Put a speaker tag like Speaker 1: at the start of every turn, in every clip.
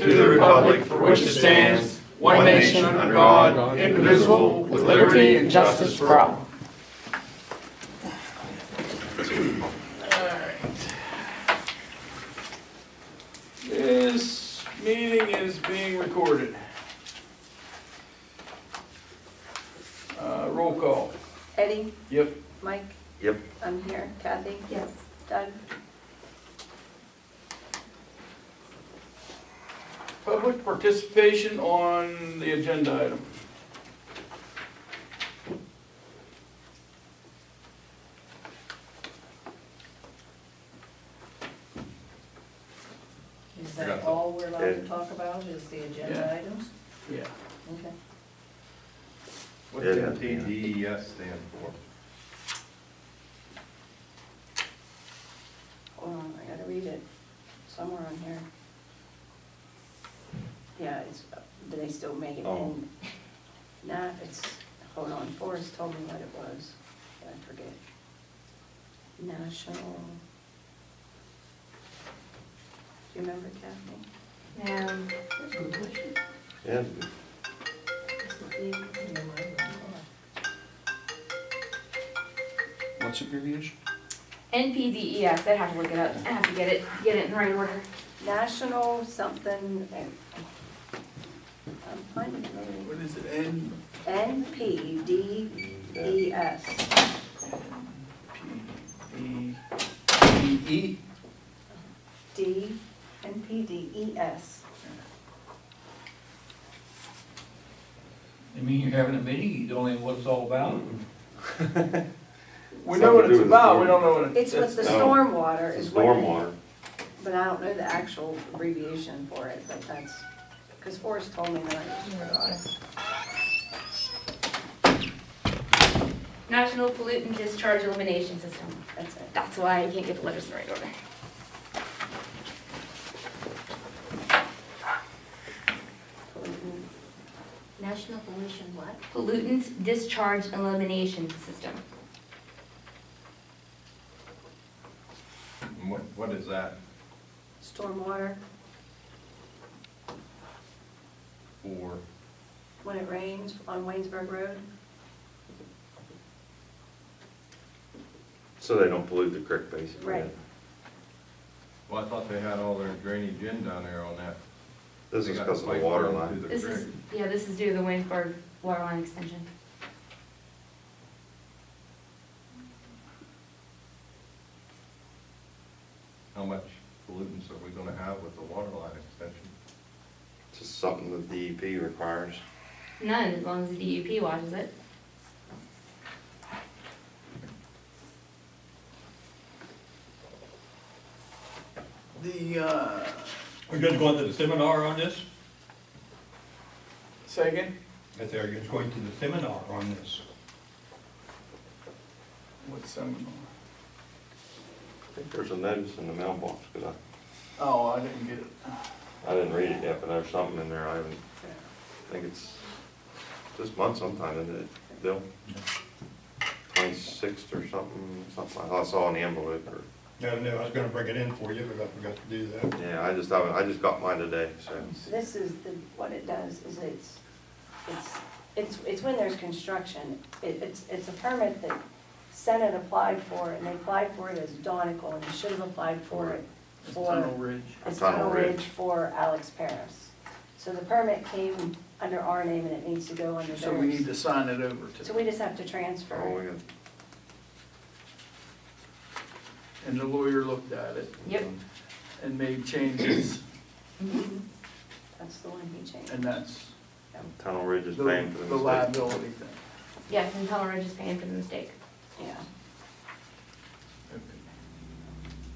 Speaker 1: to the republic for which it stands, one nation under God, indivisible, with liberty and justice for all. This meeting is being recorded. Roll call.
Speaker 2: Eddie?
Speaker 1: Yep.
Speaker 2: Mike?
Speaker 3: Yep.
Speaker 2: I'm here. Kathy? Yes. Doug?
Speaker 1: Public participation on the agenda item.
Speaker 4: Is that all we're allowed to talk about, is the agenda
Speaker 1: Yeah.
Speaker 4: items?
Speaker 1: Yeah.
Speaker 4: Okay.
Speaker 5: What's NPDES stand for?
Speaker 2: Hold on, I gotta read it somewhere on here. Yeah, it's, do they still make it
Speaker 3: Oh.
Speaker 2: in? Nah, it's, hold on, Forrest told me what it was, I forget. National. Do you remember, Kathy?
Speaker 4: That's a good question.
Speaker 3: Yeah.
Speaker 6: What's the abbreviation?
Speaker 7: NPDES, I'd have to look it up. I have to get it in the right order.
Speaker 2: National something, I'm finding it.
Speaker 1: What is it? N?
Speaker 2: NPDES.
Speaker 1: P-E-E?
Speaker 2: NPDES.
Speaker 8: You mean you're having a meeting, you don't know what it's all about?
Speaker 1: We know what it's about, we don't know what
Speaker 2: It's with the
Speaker 3: No.
Speaker 2: stormwater is what.
Speaker 3: Stormwater.
Speaker 2: But I don't know the actual abbreviation for it, but that's, because Forrest told me that I just forgot it.
Speaker 7: National Pollutant Discharge Elimination System.
Speaker 2: That's it.
Speaker 7: That's why I can't get the letters in the right order.
Speaker 4: National Pollution what?
Speaker 7: Pollutant Discharge Elimination System.
Speaker 5: And what is that
Speaker 2: Stormwater,
Speaker 5: for?
Speaker 2: when it rains on Waynesburg Road.
Speaker 3: So they don't pollute the creek, basically.
Speaker 2: Right.
Speaker 5: Well, I thought they had all their drainage in down there on that.
Speaker 3: This
Speaker 5: They
Speaker 3: is
Speaker 5: got
Speaker 3: because of the
Speaker 5: pipe
Speaker 3: water
Speaker 5: run
Speaker 3: line.
Speaker 5: through the
Speaker 7: This
Speaker 5: creek.
Speaker 7: is, yeah, this is due to the Waynesburg water line extension.
Speaker 5: How much pollutants are we gonna have with the water line extension?
Speaker 3: It's just something that DEP requires.
Speaker 7: None, as long as the DEP watches it.
Speaker 1: The,
Speaker 8: Are you guys going to the seminar on this?
Speaker 1: say again?
Speaker 8: I said, are you guys going to the seminar on this?
Speaker 1: What seminar?
Speaker 3: I think there's a notice in the mailbox, because
Speaker 1: Oh, I didn't get it.
Speaker 3: I didn't read it yet, but there's something in there. I haven't, I think it's this month sometime, isn't it, Bill? 26th or something I saw in the envelope, or,
Speaker 8: No, I was gonna bring it in for you, but I forgot to do that.
Speaker 3: yeah, I just haven't, I just got mine today, so.
Speaker 2: This is the, what it does is it's when there's construction. It's a permit that Senate applied for, and they applied for it as Daunical, and they should have applied for it
Speaker 1: Tunnel
Speaker 2: for,
Speaker 1: Ridge.
Speaker 2: as
Speaker 3: Tunnel
Speaker 2: Tunnel
Speaker 3: Ridge.
Speaker 2: Ridge for Alex Paris. So the permit came under our name and it needs to go under theirs.
Speaker 1: So we need to sign it over
Speaker 2: So
Speaker 1: to,
Speaker 2: we just have to transfer
Speaker 3: Oh,
Speaker 2: it.
Speaker 3: we got,
Speaker 1: and the lawyer looked at it
Speaker 7: Yep.
Speaker 1: and made changes,
Speaker 2: That's the one he changed.
Speaker 1: and that's
Speaker 3: Tunnel Ridge is
Speaker 1: the
Speaker 3: paying for the
Speaker 1: the
Speaker 3: mistake.
Speaker 1: liability thing.
Speaker 7: Yes, and Tunnel Ridge is paying for the mistake.
Speaker 2: Yeah.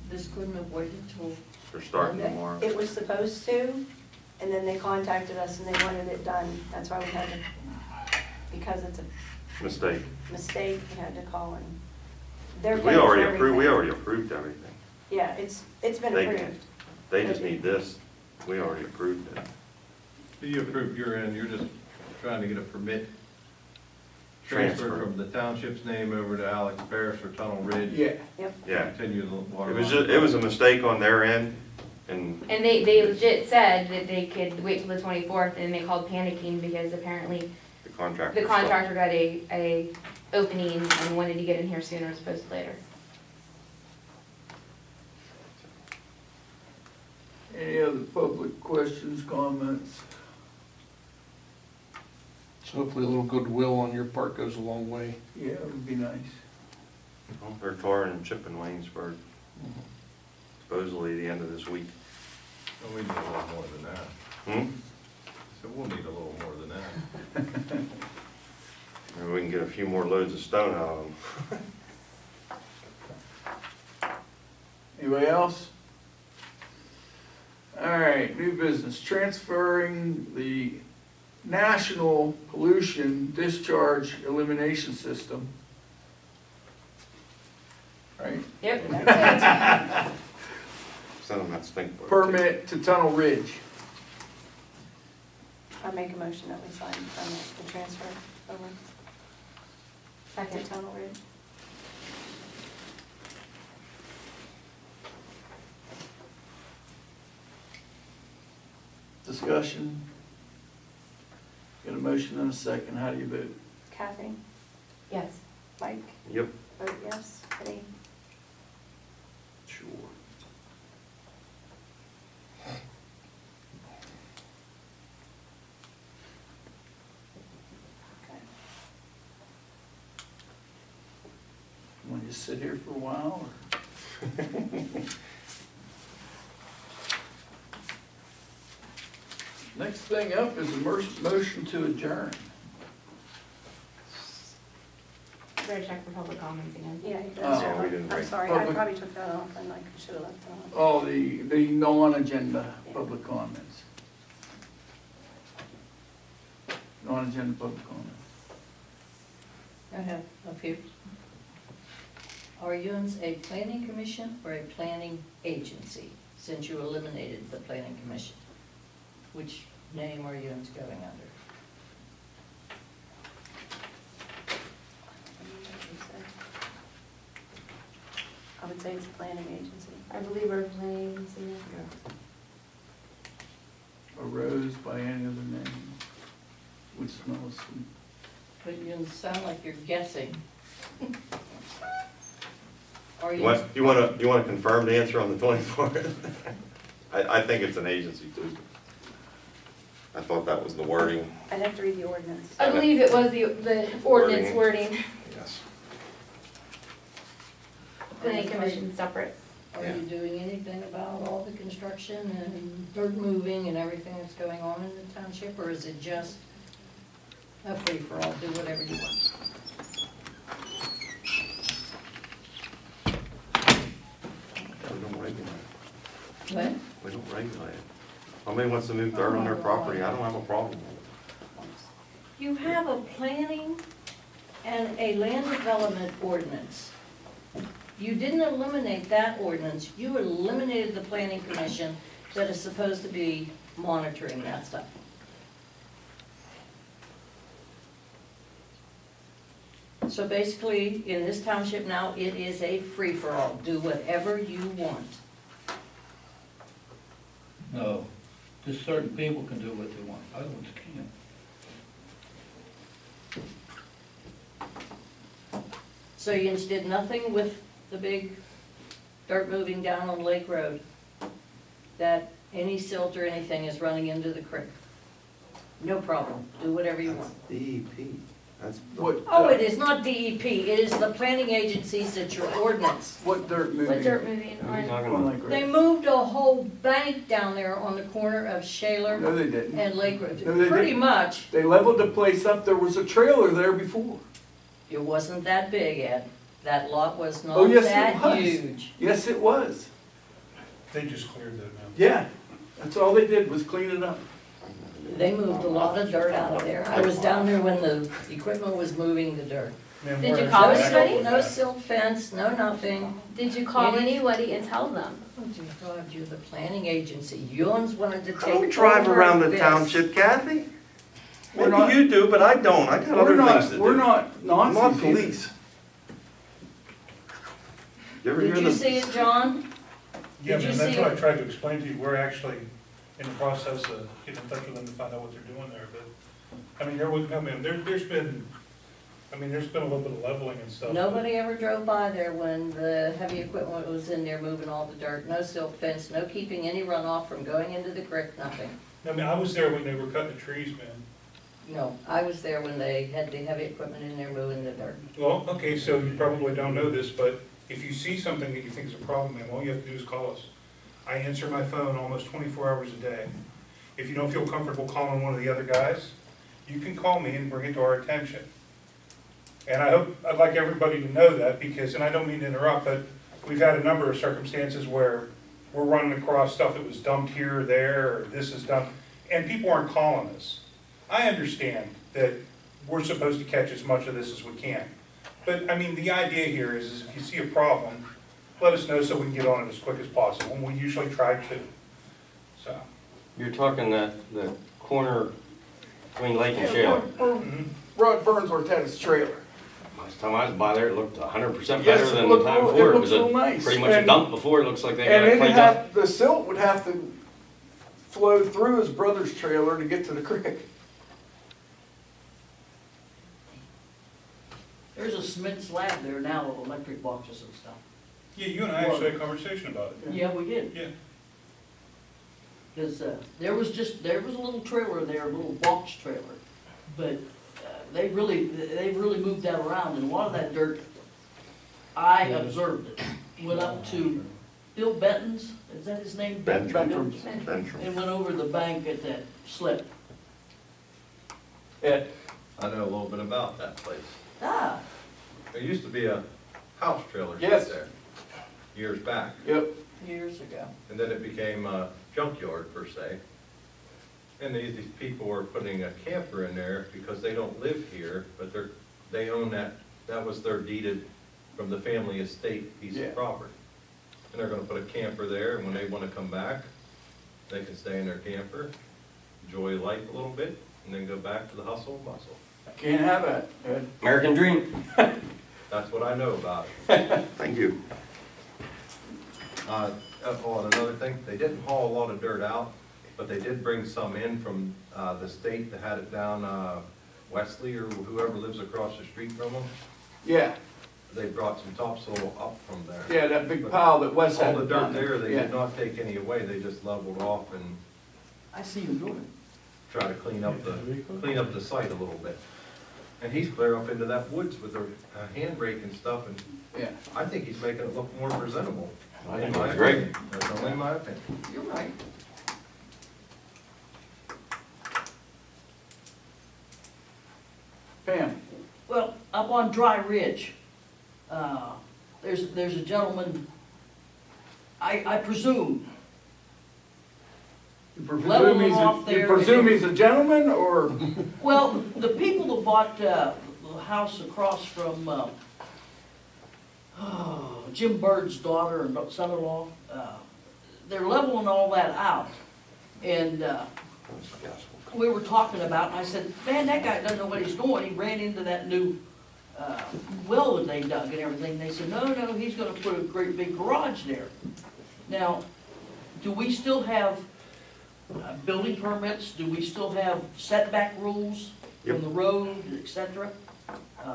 Speaker 4: This couldn't have waited till,
Speaker 3: They're starting tomorrow.
Speaker 2: It was supposed to, and then they contacted us and they wanted it done. That's why we had to, because it's a
Speaker 3: Mistake.
Speaker 2: mistake, we had to call and they're
Speaker 3: We
Speaker 2: paying for
Speaker 3: already approved, we
Speaker 2: everything.
Speaker 3: already approved everything.
Speaker 2: Yeah, it's been
Speaker 3: They-
Speaker 2: approved.
Speaker 3: They just need this. We already approved it.
Speaker 5: You approved your end, you're just trying to get a permit
Speaker 3: Transfer.
Speaker 5: transferred from the township's name over to Alex Paris or Tunnel Ridge.
Speaker 1: Yeah,
Speaker 3: Yeah.
Speaker 5: Continue the water
Speaker 3: It
Speaker 5: line.
Speaker 3: was just, it was a mistake on their end, And
Speaker 7: And they legit said that they could wait till the 24th, and they called panicking because apparently
Speaker 3: the contractor.
Speaker 7: the contractor got a opening and wanted to get in here sooner as opposed to later.
Speaker 6: Any other public questions, comments?
Speaker 1: So hopefully a little goodwill on your part goes a long way.
Speaker 6: Yeah, it would be nice.
Speaker 3: Well, they're tarring and chipping Waynesburg supposedly the end of this week.
Speaker 5: So we need a little more than that.
Speaker 3: Hmm?
Speaker 5: So we'll need a little more than that.
Speaker 3: Maybe we can get a few more loads of stone out of them.
Speaker 6: Anybody else? All right, new business, transferring the National Pollution Discharge Elimination System. Right?
Speaker 7: Yep.
Speaker 3: Send them that stink book.
Speaker 6: Permit to Tunnel Ridge.
Speaker 2: I make a motion that we sign the transfer over to
Speaker 7: Second.
Speaker 2: Tunnel Ridge.
Speaker 6: Discussion. Got a motion and a second, how do you vote?
Speaker 2: Kathy,
Speaker 7: Yes.
Speaker 2: Mike,
Speaker 3: Yep.
Speaker 2: vote yes. Eddie,
Speaker 6: Sure.
Speaker 2: okay.
Speaker 6: Want to just sit here for a while, or? Next thing up is a motion to adjourn.
Speaker 7: Better check for public comments again.
Speaker 2: Yeah, you
Speaker 6: Oh,
Speaker 2: guys
Speaker 3: we didn't
Speaker 2: I'm
Speaker 3: break.
Speaker 2: sorry, I
Speaker 6: Public-
Speaker 2: probably took that off and I should have left it on.
Speaker 6: Oh, the non-agenda public comments. Non-agenda public comments.
Speaker 4: I have a few. Are Yuns a planning commission or a planning agency, since you eliminated the planning commission? Which name are Yuns going under?
Speaker 2: I would say it's a planning agency.
Speaker 7: I believe we're playing, so
Speaker 6: Arose by any other name, which smells sweet.
Speaker 4: But you sound like you're guessing. Are
Speaker 3: You
Speaker 4: you?
Speaker 3: wanna confirm the answer on the 24th? I think it's an agency too. I thought that was the wording.
Speaker 2: I'd have to read the ordinance.
Speaker 7: I believe it was the ordinance wording,
Speaker 3: Yes.
Speaker 7: planning commission separate.
Speaker 4: Are
Speaker 3: Yeah.
Speaker 4: you doing anything about all the construction and dirt moving and everything that's going on in the township, or is it just a free-for-all, do whatever you want?
Speaker 3: We don't regulate it.
Speaker 4: What?
Speaker 3: We don't regulate it. Somebody wants to move dirt on their property, I don't have a problem with it.
Speaker 4: You have a planning and a land development ordinance. You didn't eliminate that ordinance, you eliminated the planning commission that is supposed to be monitoring that stuff. So basically, in this township now, it is a free-for-all, do whatever you want.
Speaker 8: No, just certain people can do what they want, other ones can't.
Speaker 4: So you just did nothing with the big dirt moving down on Lake Road, that any silt or anything is running into the creek? No problem, do whatever you want.
Speaker 3: DEP, that's.
Speaker 6: What,
Speaker 4: Oh, it is not DEP, it is the planning agencies, it's your ordinance.
Speaker 6: what dirt moving?
Speaker 7: What dirt moving
Speaker 3: What are you
Speaker 7: on?
Speaker 3: talking
Speaker 6: On
Speaker 3: about?
Speaker 6: Lake Road?
Speaker 4: They moved a whole bank down there on the corner of Shaler
Speaker 6: No, they didn't.
Speaker 4: and Lake Road,
Speaker 6: No, they
Speaker 4: pretty
Speaker 6: didn't.
Speaker 4: much.
Speaker 6: They leveled the place up, there was a trailer there before.
Speaker 4: It wasn't that big, Ed, that lot was not
Speaker 6: Oh, yes, it
Speaker 4: that
Speaker 6: was.
Speaker 4: huge.
Speaker 6: Yes, it was.
Speaker 8: They just cleared that now.
Speaker 6: Yeah, that's all they did was clean it up.
Speaker 4: They moved a lot of dirt out of there, I was down there when the equipment was moving the dirt.
Speaker 7: Did you call
Speaker 4: No
Speaker 7: anybody?
Speaker 4: silt, no silt fence, no nothing.
Speaker 7: Did you call anybody and tell them?
Speaker 4: Oh, dear God, you're the planning agency. Yuns wanted to take
Speaker 3: I don't drive
Speaker 4: over
Speaker 3: around the
Speaker 4: this.
Speaker 3: township, Kathy.
Speaker 6: We're not-
Speaker 3: Maybe you do, but I don't, I got
Speaker 6: We're
Speaker 3: other things
Speaker 6: not,
Speaker 3: to do.
Speaker 6: we're not
Speaker 3: I'm not
Speaker 6: Nazis either.
Speaker 3: police. You ever
Speaker 4: Did
Speaker 3: hear
Speaker 4: you see
Speaker 3: the,
Speaker 4: it, John?
Speaker 9: Yeah,
Speaker 4: Did you
Speaker 9: man, that's
Speaker 4: see
Speaker 9: what I
Speaker 4: it?
Speaker 9: tried to explain to you. We're actually in the process of getting in touch with them to find out what they're doing there, but, I mean, there's been a little bit of leveling and stuff. but-
Speaker 4: Nobody ever drove by there when the heavy equipment was in there moving all the dirt, no silt fence, no keeping any runoff from going into the creek, nothing.
Speaker 9: I mean, I was there when they were cutting the trees, man.
Speaker 4: No, I was there when they had the heavy equipment in there moving the dirt.
Speaker 9: Well, okay, so you probably don't know this, but if you see something that you think is a problem, man, all you have to do is call us. I answer my phone almost 24 hours a day. If you don't feel comfortable calling one of the other guys, you can call me and bring it to our attention. And I'd like everybody to know that because, and I don't mean to interrupt, but we've had a number of circumstances where we're running across stuff that was dumped here or there, or this is dumped, and people aren't calling us. I understand that we're supposed to catch as much of this as we can. But, I mean, the idea here is if you see a problem, let us know so we can get on it as quick as possible, and we usually try to, so.
Speaker 10: You're talking the corner between Lake and Shale.
Speaker 1: Rod Burnsworth had his trailer.
Speaker 10: Last time I was by there, it looked 100%
Speaker 1: Yes,
Speaker 10: better
Speaker 1: it
Speaker 10: than the
Speaker 1: looked
Speaker 10: time
Speaker 1: real-
Speaker 10: before.
Speaker 1: it
Speaker 10: It was
Speaker 1: looks real nice.
Speaker 10: pretty much a
Speaker 1: And-
Speaker 10: dump before. It looks like they got
Speaker 1: And
Speaker 10: it
Speaker 1: it'd
Speaker 10: cleaned up.
Speaker 1: have, the silt would have to flow through his brother's trailer to get to the creek.
Speaker 6: There's a cement slab there now with electric boxes and stuff.
Speaker 9: Yeah, you and I actually had a conversation about it.
Speaker 6: Yeah, we did.
Speaker 9: Yeah.
Speaker 6: Because there was a little trailer there, a little box trailer, but they really moved that around, and a lot of that dirt, I observed it, went up to Bill Benton's, is that his name?
Speaker 3: Bentram.
Speaker 6: And went over the bank at that slip.
Speaker 1: Ed,
Speaker 5: I know a little bit about that place.
Speaker 6: Ah,
Speaker 5: There used to be a house trailer
Speaker 1: Yes.
Speaker 5: there years back,
Speaker 1: yep,
Speaker 6: years ago.
Speaker 5: and then it became a junkyard per se. And these people were putting a camper in there because they don't live here, but they own that was their deeded from the family estate piece
Speaker 1: Yeah.
Speaker 5: of property. And they're gonna put a camper there, and when they wanna come back, they can stay in their camper, enjoy life a little bit, and then go back to the hustle and bustle.
Speaker 1: can't have that, Ed.
Speaker 10: American dream.
Speaker 5: That's what I know about it.
Speaker 3: Thank you.
Speaker 5: Oh, and another thing, they didn't haul a lot of dirt out, but they did bring some in from, the state that had it down, Wesley or whoever lives across the street from them.
Speaker 1: Yeah,
Speaker 5: They brought some topsoil up from there.
Speaker 1: yeah, that big pile that Wes had.
Speaker 5: All the dirt there, they
Speaker 1: Yeah.
Speaker 5: did not take any away, they just leveled off and
Speaker 6: I see him doing it.
Speaker 5: tried to clean up the site a little bit. And he's clear up into that woods with a handbrake and stuff, and
Speaker 1: Yeah,
Speaker 5: I think he's making it look more presentable.
Speaker 10: I think
Speaker 5: In my
Speaker 10: it's great.
Speaker 5: opinion. That's only my opinion.
Speaker 6: You're right.
Speaker 1: Pam,
Speaker 6: Well, up on Dry Ridge, there's a gentleman, I presume,
Speaker 1: you presume
Speaker 6: Leveling
Speaker 1: he's
Speaker 6: off
Speaker 1: a, you
Speaker 6: there.
Speaker 1: presume he's a gentleman, or?
Speaker 6: well, the people that bought the house across from Jim Bird's daughter and son-in-law, they're leveling all that out. And we were talking about, and I said, man, that guy doesn't know what he's doing. He ran into that new well that they dug and everything. They said, no, he's gonna put a great big garage there. Now, do we still have building permits? Do we still have setback rules from the road, et cetera?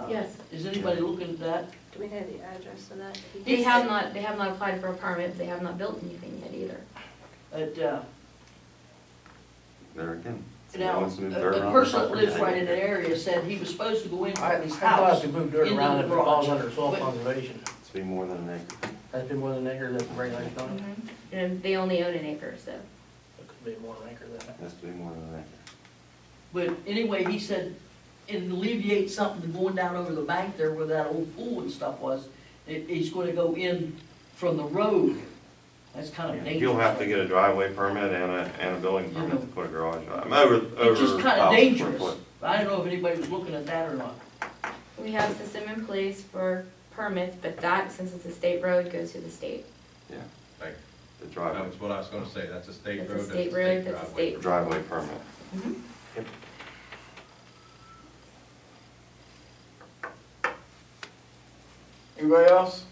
Speaker 7: Yes.
Speaker 6: Is anybody looking at that?
Speaker 2: Do we know the address of that?
Speaker 7: They have not applied for a permit, they have not built anything yet either.
Speaker 3: There again.
Speaker 6: Now,
Speaker 3: Someone moved dirt
Speaker 6: a
Speaker 3: around
Speaker 6: person
Speaker 3: the
Speaker 6: that lives
Speaker 3: property.
Speaker 6: right in that area said he was supposed to go in
Speaker 11: I
Speaker 6: from his
Speaker 11: thought
Speaker 6: house.
Speaker 11: to move dirt
Speaker 6: into
Speaker 11: around
Speaker 6: the
Speaker 11: if it falls
Speaker 6: garage.
Speaker 11: under soil
Speaker 6: But-
Speaker 11: conservation.
Speaker 3: It's been more than an acre.
Speaker 11: That's been more than an acre, that's the regulation on it.
Speaker 7: And they only own an acre, so.
Speaker 11: It could be more than an acre than that.
Speaker 3: It has to be more than an acre.
Speaker 6: But anyway, he said it alleviates something going down over the bank there where that old pool and stuff was. He's gonna go in from the road. That's kind of dangerous.
Speaker 3: You'll have to get a driveway permit and a building
Speaker 6: You know.
Speaker 3: permit to put a garage on. Over
Speaker 6: It's just kind
Speaker 3: 1,000
Speaker 6: of
Speaker 3: square
Speaker 6: dangerous.
Speaker 3: foot.
Speaker 6: I don't know if anybody was looking at that or not.
Speaker 7: We have a system in place for permits, but that, since it's a state road, goes to the state.
Speaker 3: Yeah,
Speaker 5: Like,
Speaker 3: the
Speaker 5: that
Speaker 3: driveway,
Speaker 5: was what I was gonna say, that's a state
Speaker 7: That's a
Speaker 5: road,
Speaker 7: state road, that's a
Speaker 5: driveway.
Speaker 7: state.
Speaker 3: driveway permit.
Speaker 1: Anybody else?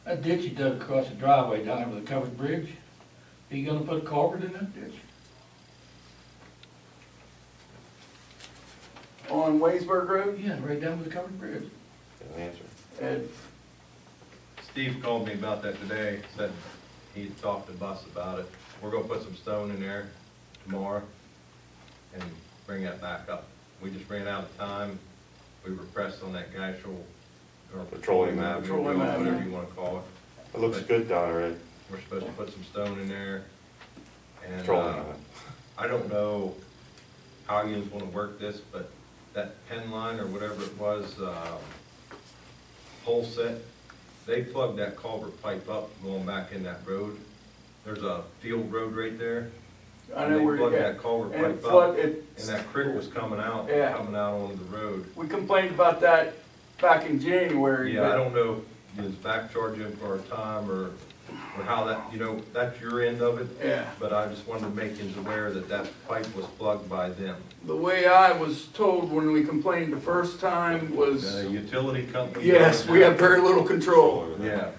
Speaker 8: That ditch he dug across the driveway down over the covered bridge, he gonna put a culvert in that ditch?
Speaker 1: On Waysburg Road?
Speaker 8: Yeah, right down with the covered bridge.
Speaker 3: Good answer.
Speaker 1: Ed,
Speaker 5: Steve called me about that today, said he'd talked to Bus about it. We're gonna put some stone in there tomorrow and bring that back up. We just ran out of time. We were pressed on that Gashel, or
Speaker 3: Petroleum
Speaker 5: Avenue,
Speaker 1: Petroleum
Speaker 5: whatever
Speaker 1: Avenue.
Speaker 5: you wanna call it.
Speaker 3: It looks good down there, Ed.
Speaker 5: We're supposed to put some stone in there. And,
Speaker 3: Petroleum.
Speaker 5: I don't know how you wanna work this, but that pen line or whatever it was, pole set, they plugged that culvert pipe up going back in that road. There's a field road right there.
Speaker 1: I
Speaker 5: and
Speaker 1: know
Speaker 5: they
Speaker 1: where you're
Speaker 5: plugged
Speaker 1: at.
Speaker 5: that culvert
Speaker 1: And
Speaker 5: pipe
Speaker 1: flood,
Speaker 5: up,
Speaker 1: it,
Speaker 5: and that creek was coming out,
Speaker 1: Yeah.
Speaker 5: onto the road.
Speaker 1: we complained about that back in January.
Speaker 5: Yeah, I
Speaker 1: but-
Speaker 5: don't know, is back charging for a time or how that, that's your end of it.
Speaker 1: Yeah.
Speaker 5: But I just wanted to make you aware that that pipe was plugged by them.
Speaker 1: The way I was told when we complained the first time was,
Speaker 5: The utility company.
Speaker 1: yes, we have very little control.
Speaker 5: Yeah,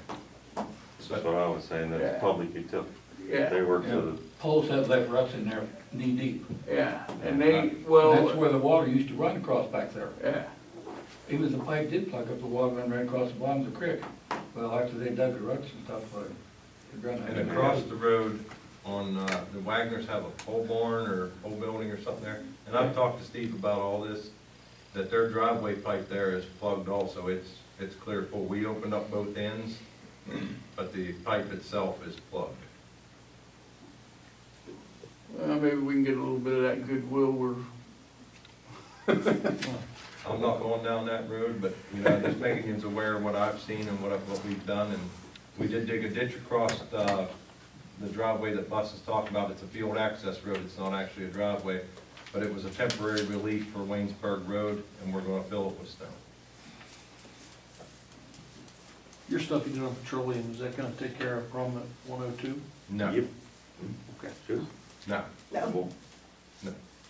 Speaker 3: That's what I was saying, that's
Speaker 1: Yeah.
Speaker 3: public utility.
Speaker 1: Yeah,
Speaker 3: They work for
Speaker 8: Yeah.
Speaker 3: the,
Speaker 8: Poles had left ruts in there knee deep.
Speaker 1: yeah, and they,
Speaker 8: And that's
Speaker 1: well,
Speaker 8: where the water used to run across back there.
Speaker 1: yeah,
Speaker 8: Even if the pipe did plug up, the water ran right across the bottom of the creek. Well, after they dug the ruts and stuff, it ran.
Speaker 5: and across the road on, the Wagners have a pole barn or pole building or something there. And I've talked to Steve about all this, that their driveway pipe there is plugged also. It's clear full. We opened up both ends, but the pipe itself is plugged.
Speaker 1: maybe we can get a little bit of that goodwill we're,
Speaker 5: I'm not going down that road, but, just making you aware of what I've seen and what we've done. And we did dig a ditch across, the driveway that Bus is talking about. It's a field access road. It's not actually a driveway. But it was a temporary relief for Waynesburg Road, and we're gonna fill it with stone.
Speaker 11: Your stuff you do on petroleum, is that gonna take care of problem at 102?
Speaker 5: No,
Speaker 3: Yep. Okay, good.
Speaker 5: no,
Speaker 2: No,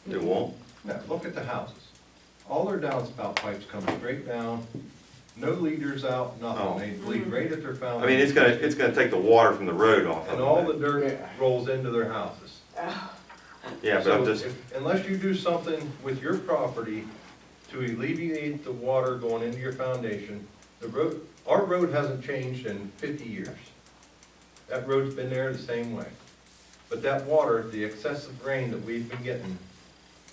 Speaker 3: It won't?
Speaker 5: no. Look at the houses. All their downspout pipes come straight down, no leaders out,
Speaker 3: Oh.
Speaker 5: nothing. They lead right at their
Speaker 3: I
Speaker 5: foundation.
Speaker 3: mean, it's gonna take the water from the road off of
Speaker 5: And
Speaker 3: it.
Speaker 5: all the dirt
Speaker 1: Yeah.
Speaker 5: rolls into their houses.
Speaker 3: Yeah, but I'm
Speaker 5: So
Speaker 3: just,
Speaker 5: unless you do something with your property to alleviate the water going into your foundation, our road hasn't changed in 50 years. That road's been there the same way. But that water, the excessive rain that we've been getting,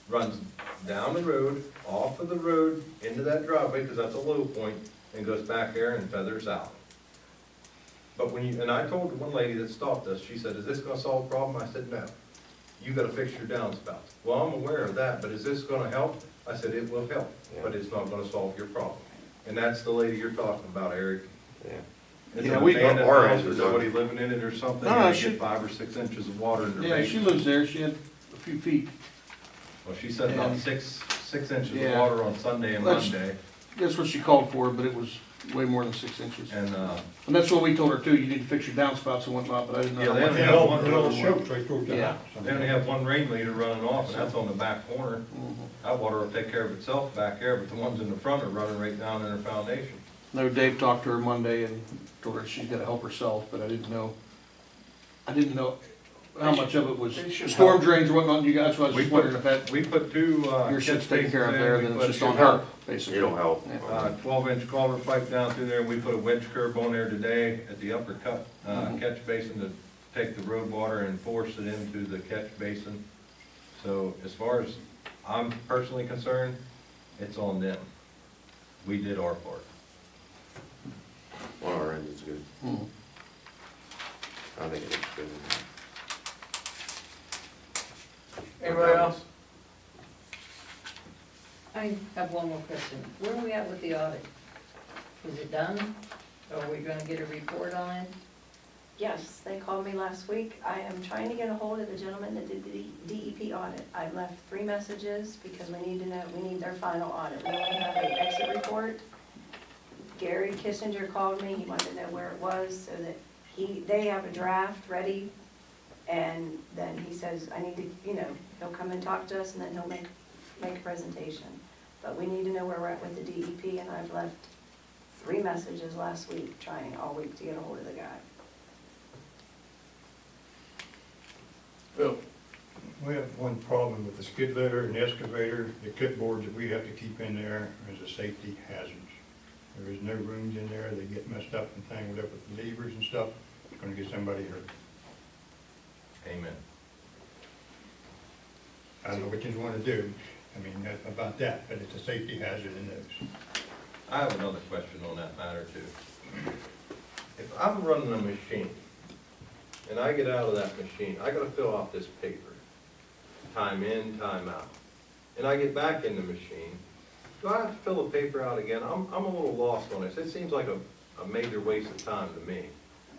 Speaker 5: runs down the road, off of the road, into that driveway, because that's a low point, and goes back there and feathers out. But and I told the one lady that stopped us, she said, "Is this gonna solve the problem?" I said, "No. You gotta fix your downspouts." "Well, I'm aware of that, but is this gonna help?" I said, "It will help, but it's not gonna solve your problem." And that's the lady you're talking about, Eric.
Speaker 3: yeah.
Speaker 5: It's
Speaker 11: Yeah,
Speaker 5: an
Speaker 11: we-
Speaker 5: abandoned
Speaker 3: our
Speaker 5: house,
Speaker 3: answer,
Speaker 5: or
Speaker 3: Doug.
Speaker 5: somebody living in it or something,
Speaker 11: No,
Speaker 5: and they
Speaker 11: she-
Speaker 5: get 5 or 6 inches of water in their
Speaker 11: Yeah, she
Speaker 5: basement.
Speaker 11: lives there, she had a few feet.
Speaker 5: Well, she said about
Speaker 11: and-
Speaker 5: 6 inches of
Speaker 11: Yeah.
Speaker 5: water on Sunday and
Speaker 11: That's-
Speaker 5: Monday,
Speaker 11: That's what she called for, but it was way more than 6 inches.
Speaker 5: and,
Speaker 11: And that's what we told her too, you need to fix your downspouts and whatnot, but I didn't know.
Speaker 5: Yeah,
Speaker 11: how
Speaker 5: they
Speaker 11: much.
Speaker 5: only have one road.
Speaker 8: right towards
Speaker 11: the house.
Speaker 5: they only have one rain meter running off, and that's on the back corner.
Speaker 11: Mhm.
Speaker 5: That water will take care of itself back there, but the ones in the front are running right down in their foundation.
Speaker 11: No, Dave talked to her Monday and told her she's gotta help herself, but I didn't know how much of it was
Speaker 1: They should
Speaker 11: storm
Speaker 1: help.
Speaker 11: drains or whatnot, you guys, so I was
Speaker 5: We
Speaker 11: just
Speaker 5: put-
Speaker 11: wondering if that,
Speaker 5: We put 2,
Speaker 11: your shit's taken care of
Speaker 5: catch
Speaker 11: there,
Speaker 5: basins in,
Speaker 11: then
Speaker 5: we
Speaker 11: it's
Speaker 5: put
Speaker 11: just on
Speaker 5: 2
Speaker 11: her, basically.
Speaker 3: It'll help.
Speaker 11: Yeah.
Speaker 5: 12-inch culvert pipe down through there, and we put a wedge curb on there today at the upper cut, catch basin to take the road water and force it into the catch basin. So as far as I'm personally concerned, it's on them. We did our part.
Speaker 3: One of our ends is good.
Speaker 11: Mhm.
Speaker 3: I think it looks good.
Speaker 1: anybody else?
Speaker 4: I have one more question. Where are we at with the audit? Is it done? Are we gonna get a report on it?
Speaker 2: yes, they called me last week. I am trying to get a hold of the gentleman that did the DEP audit. I've left 3 messages because we need their final audit. We only have an exit report. Gary Kissinger called me, he wanted to know where it was, so that they have a draft ready. And then he says, I need to, he'll come and talk to us, and then he'll make a presentation. But we need to know where we're at with the DEP, and I've left 3 messages last week, trying all week to get a hold of the guy.
Speaker 11: Bill,
Speaker 12: We have one problem with the skid loader and the excavator, the clipboards that we have to keep in there is a safety hazards. There is no rooms in there, they get messed up and tangled up with the levers and stuff, it's gonna get somebody hurt.
Speaker 5: Amen.
Speaker 12: I don't know what you wanna do, I mean, about that, but it's a safety hazard in those.
Speaker 5: I have another question on that matter too. If I'm running a machine, and I get out of that machine, I gotta fill out this paper, time in, time out. And I get back in the machine, do I have to fill the paper out again? I'm a little lost on this. It seems like a major waste of time to me.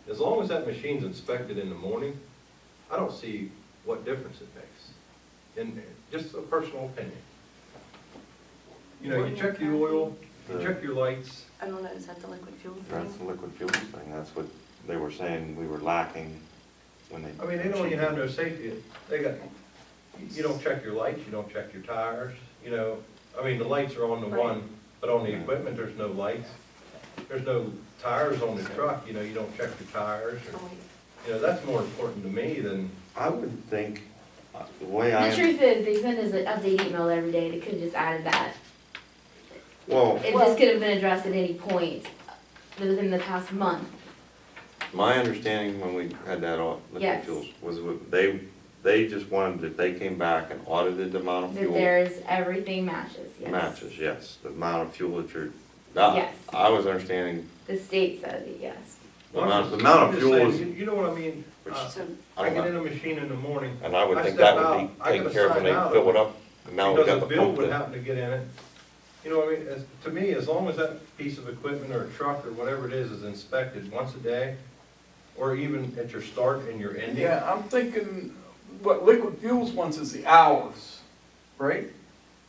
Speaker 5: As long as that machine's inspected in the morning, I don't see what difference it makes. And just a personal opinion. You know, you check the oil, you check your lights.
Speaker 2: I don't know, is that the liquid fuel thing?
Speaker 3: That's the liquid fuels thing, that's what they were saying we were lacking when they.
Speaker 5: I mean, they don't even have no safety. They got, you don't check your lights, you don't check your tires, you know. I mean, the lights are on the one, but on the equipment, there's no lights. There's no tires on the truck, you know, you don't check your tires. Or, you know, that's more important to me than.
Speaker 3: I would think, the way I.
Speaker 7: The truth is, they send us an update email every day, they could have just added that.
Speaker 3: Well,
Speaker 7: If this could have been addressed at any point within the past month.
Speaker 3: my understanding when we had that liquid
Speaker 7: Yes.
Speaker 3: fuels was they just wanted, if they came back and audited the amount of
Speaker 7: That
Speaker 3: fuel.
Speaker 7: there's, everything matches, yes.
Speaker 3: Matches, yes, the amount of fuel that you're,
Speaker 7: Yes.
Speaker 3: I was understanding,
Speaker 7: The state said it, yes.
Speaker 3: the amount
Speaker 5: I'm
Speaker 3: of
Speaker 5: just
Speaker 3: fuel
Speaker 5: saying,
Speaker 3: is,
Speaker 5: You know what I mean?
Speaker 3: which,
Speaker 2: So,
Speaker 3: I
Speaker 5: I
Speaker 3: don't
Speaker 5: get
Speaker 3: know,
Speaker 5: in a machine in the morning,
Speaker 3: and I would
Speaker 5: I
Speaker 3: think
Speaker 5: step
Speaker 3: that would
Speaker 5: out,
Speaker 3: be
Speaker 5: I
Speaker 3: taken
Speaker 5: gotta
Speaker 3: care of when they
Speaker 5: sign out
Speaker 3: fill
Speaker 5: of
Speaker 3: it up, and now we
Speaker 5: because
Speaker 3: got
Speaker 5: a
Speaker 3: the
Speaker 5: bill
Speaker 3: pump
Speaker 5: would
Speaker 3: that.
Speaker 5: happen to get in it. You know what I mean? To me, as long as that piece of equipment or a truck or whatever it is inspected once a day, or even at your start and your ending.
Speaker 11: yeah, I'm thinking, what liquid fuels wants is the hours, right?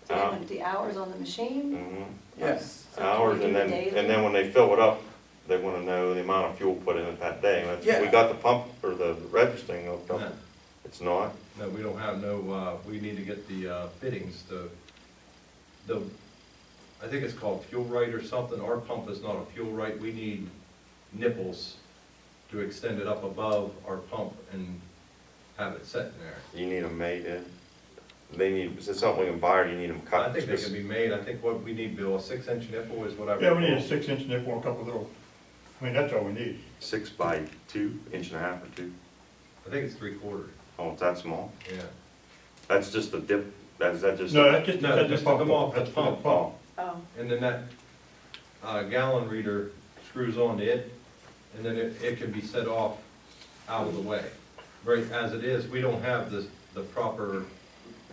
Speaker 2: the hours on the machine?
Speaker 3: Mhm.
Speaker 11: Yes.
Speaker 2: So can we
Speaker 3: Hours,
Speaker 2: do
Speaker 3: and then,
Speaker 2: daily?
Speaker 3: and then when they fill it up, they wanna know the amount of fuel put in it that day. And
Speaker 11: Yeah.
Speaker 3: we got the pump, or the registering hooked up,
Speaker 5: No,
Speaker 3: it's not.
Speaker 5: no, we don't have no, we need to get the fittings, I think it's called fuel right or something. Our pump is not a fuel right. We need nipples to extend it up above our pump and have it set in there.
Speaker 3: You need them made in, they need, is it something we can buy, or you need them cut?
Speaker 5: I think they can be made. I think what we need, Bill, a 6-inch nipple is what I.
Speaker 12: Yeah, we need a
Speaker 5: recall.
Speaker 12: 6-inch nipple and a couple little, I mean, that's all we need.
Speaker 3: 6 by 2, inch and a half or 2.
Speaker 5: I think it's 3/4,
Speaker 3: Oh, it's that small?
Speaker 5: yeah.
Speaker 3: That's just a dip, is that just?
Speaker 12: No, that's just,
Speaker 5: No,
Speaker 12: that's
Speaker 5: just
Speaker 12: the
Speaker 5: to
Speaker 12: pump,
Speaker 5: come off the
Speaker 12: that's for the
Speaker 5: pump.
Speaker 12: pump.
Speaker 2: Oh,
Speaker 5: And then that gallon reader screws onto it, and then it can be set off out of the way. Right, as it is, we don't have the proper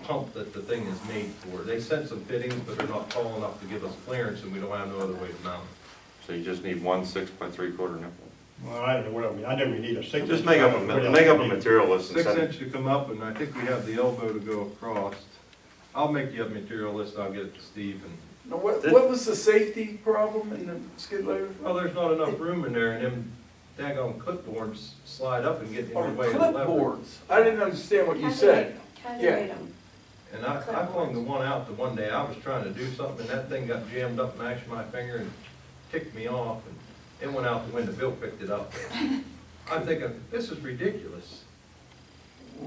Speaker 5: pump that the thing is made for. They sent some fittings, but they're not tall enough to give us clearance, and we don't have no other way to mount it.
Speaker 3: So you just need one 6 by 3/4 nipple?
Speaker 12: Well, I don't know what I mean, I know we need a 6-inch.
Speaker 3: Just make up a material list and
Speaker 5: 6
Speaker 3: send it.
Speaker 5: inch to come up, and I think we have the elbow to go across. I'll make you a material list, I'll get it to Steve, and,
Speaker 11: Now, what was the safety problem in the skid loader?
Speaker 5: well, there's not enough room in there, and them daggone clipboards slide up and get in your
Speaker 11: Oh,
Speaker 5: way of the lever.
Speaker 11: clipboards. I didn't understand what you said.
Speaker 2: kind
Speaker 11: Yeah.
Speaker 2: of rate 'em.
Speaker 5: And I flung the one out the one day, I was trying to do something, and that thing got jammed up, mashed my finger, and ticked me off, and it went out the window. Bill picked it up. I'm thinking, this is ridiculous.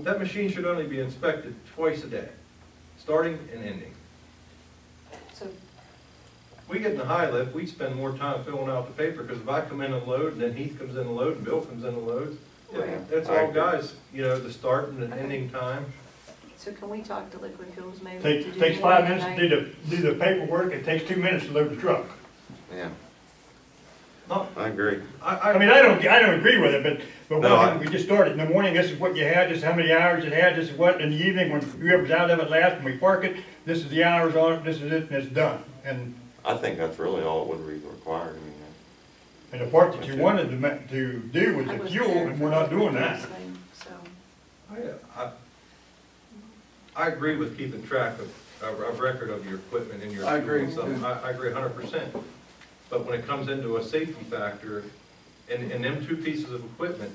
Speaker 5: That machine should only be inspected twice a day, starting and ending.
Speaker 2: So,
Speaker 5: We get in the high lift, we spend more time filling out the paper, because if I come in and load, and then Heath comes in and load, and Bill comes in and loads,
Speaker 2: Right.
Speaker 5: it's all guys, you know, the start and the ending time.
Speaker 2: so can we talk to Liquid Fuels maybe? to do
Speaker 12: Takes 5
Speaker 2: morning
Speaker 12: minutes
Speaker 2: and
Speaker 12: to
Speaker 2: night?
Speaker 12: do the paperwork, it takes 2 minutes to load the truck.
Speaker 3: Yeah,
Speaker 5: Not,
Speaker 3: I agree.
Speaker 12: I mean, I don't agree with it, but
Speaker 3: No,
Speaker 12: when we just started, in the morning, this is what you had, this is how many hours it had, this is what, in the evening, when whoever's out of it last, when we park it, this is the hours on it, this is it, and it's done.
Speaker 3: I think that's really all it would be required, I mean,
Speaker 12: And the part that you wanted to do was
Speaker 2: I
Speaker 12: the
Speaker 2: was
Speaker 12: fuel,
Speaker 2: there
Speaker 12: and
Speaker 2: for
Speaker 12: we're not
Speaker 2: the
Speaker 12: doing
Speaker 2: Liquid
Speaker 12: that.
Speaker 2: Fuels thing, So,
Speaker 5: I agree with keeping track of a record of your equipment and your.
Speaker 11: I agree,
Speaker 5: fuel and stuff. I agree 100%. But when it comes into a safety factor, and them two pieces of equipment,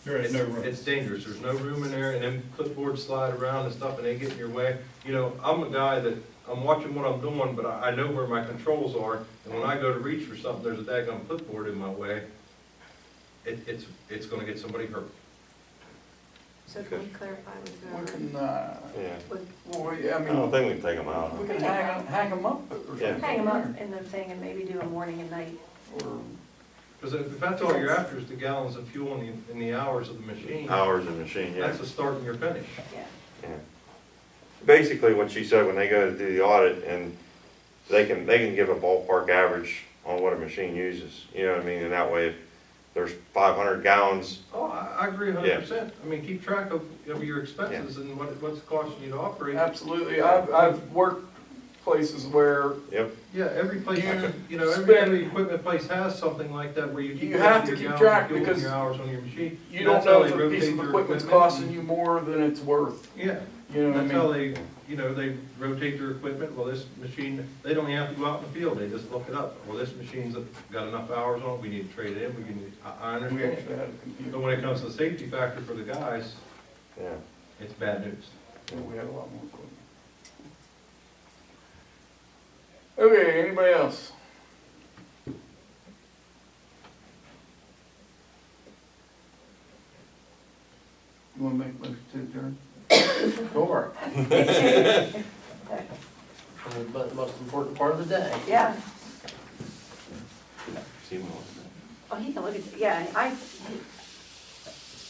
Speaker 12: There ain't no room.
Speaker 5: it's dangerous. There's no room in there, and them clipboards slide around and stuff, and they get in your way. You know, I'm a guy that I'm watching what I'm doing, but I know where my controls are, and when I go to reach for something, there's a daggone clipboard in my way, it's gonna get somebody hurt.
Speaker 2: So can we clarify with
Speaker 11: We
Speaker 2: whoever?
Speaker 11: can,
Speaker 3: Yeah,
Speaker 11: well, yeah, I
Speaker 3: I don't
Speaker 11: mean,
Speaker 3: think we can take them out.
Speaker 11: we can hang them up or something.
Speaker 3: Yeah.
Speaker 2: Hang them up in the thing and maybe do a morning and night.
Speaker 11: Or,
Speaker 5: Because if that's all you're after is the gallons of fuel in the hours of the machine,
Speaker 3: Hours in the machine, yeah.
Speaker 5: that's a start and your finish.
Speaker 2: Yeah.
Speaker 3: Yeah. Basically, what she said, when they go to do the audit, and they can give a ballpark average on what a machine uses, you know what I mean? And that way, if there's 500 gallons,
Speaker 5: Oh, I agree 100%. I mean, keep track of your expenses and what's costing you to operate.
Speaker 11: absolutely, I've worked places where
Speaker 3: yep,
Speaker 5: Yeah, every place,
Speaker 11: You
Speaker 5: every
Speaker 11: spend-
Speaker 5: equipment place has something like that where you keep.
Speaker 11: You have to
Speaker 5: your
Speaker 11: keep
Speaker 5: gallons
Speaker 11: track
Speaker 5: of fuel and
Speaker 11: because
Speaker 5: your hours on your machine.
Speaker 11: you don't
Speaker 5: That's
Speaker 11: know
Speaker 5: how
Speaker 11: if
Speaker 5: they
Speaker 11: a piece
Speaker 5: rotate
Speaker 11: of
Speaker 5: their
Speaker 11: equipment's
Speaker 5: equipment.
Speaker 11: costing you more than it's worth,
Speaker 5: Yeah,
Speaker 11: you know what I
Speaker 5: that's how
Speaker 11: mean?
Speaker 5: they rotate their equipment. Well, this machine, they don't even have to go out in the field, they just look it up. Well, this machine's got enough hours on it, we need to trade it in, I
Speaker 11: We
Speaker 5: understand.
Speaker 11: actually had a computer,
Speaker 5: But when it comes to the safety factor for the guys,
Speaker 3: yeah.
Speaker 5: it's bad news.
Speaker 11: we had a lot more equipment. Okay, anybody else? You wanna make a motion to adjourn?
Speaker 1: Sure. But the most important part of the day.
Speaker 2: Yeah,
Speaker 3: See what-
Speaker 2: oh, he can look at, yeah, I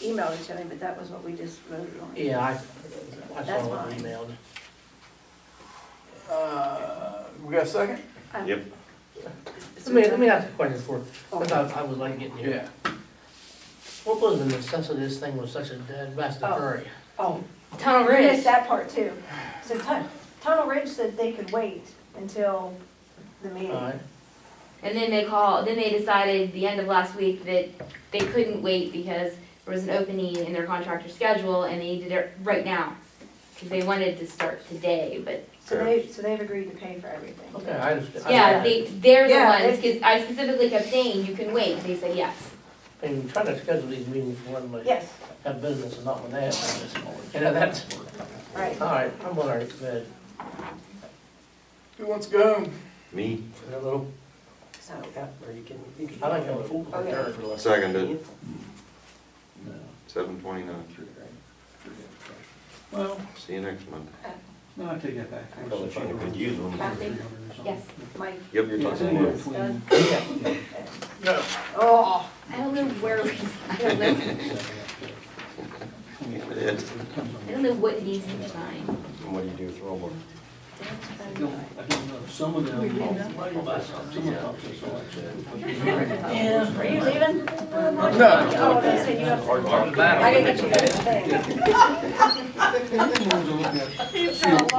Speaker 2: emailed it to him, but that was what we just voted on.
Speaker 1: Yeah, I
Speaker 2: That's
Speaker 1: saw what
Speaker 2: fine.
Speaker 1: you emailed.
Speaker 11: We got a second?
Speaker 3: Yep,
Speaker 1: Let me ask a question before,
Speaker 2: Oh.
Speaker 1: because I was late getting here. What was the necessity of this thing was such a dead bastard
Speaker 2: Oh.
Speaker 1: hurry?
Speaker 2: Oh,
Speaker 7: Tunnel
Speaker 2: we missed
Speaker 7: Ridge.
Speaker 2: that part too. So Tunnel Ridge said they could wait until the meeting.
Speaker 1: Alright,
Speaker 7: And then they decided the end of last week that they couldn't wait because there was an opening in their contractor schedule and they needed it right now. Because they wanted to start today, but
Speaker 2: So they've agreed to pay for everything.
Speaker 1: okay, I understand.
Speaker 7: yeah, they're the
Speaker 2: Yeah,
Speaker 7: ones, because I specifically kept saying you can wait. They said yes.
Speaker 1: I mean, trying to schedule these meetings for when they
Speaker 2: Yes,
Speaker 1: have business and not when they have business. You know, that's,
Speaker 2: right.
Speaker 1: alright, I'm alright, good.
Speaker 11: Who wants to go home?
Speaker 3: me,
Speaker 1: A little,
Speaker 2: So,
Speaker 1: I like having a full
Speaker 2: Okay.
Speaker 1: return for the.
Speaker 3: seconded, 7:29.
Speaker 11: Well,
Speaker 3: See you next Monday.
Speaker 11: no, I take that back.
Speaker 2: Kathy,
Speaker 7: Yes.
Speaker 2: Mike,
Speaker 3: Yep.
Speaker 2: done?
Speaker 11: No.
Speaker 2: Oh,
Speaker 7: I don't know where we, I don't know what needs to be signed.
Speaker 10: What do you do with Robert?
Speaker 11: I don't know, some of them, some of them,
Speaker 1: Yeah.
Speaker 2: are you leaving?
Speaker 11: No.
Speaker 2: Oh, they said you have to. I gotta get you that thing.
Speaker 11: some of them.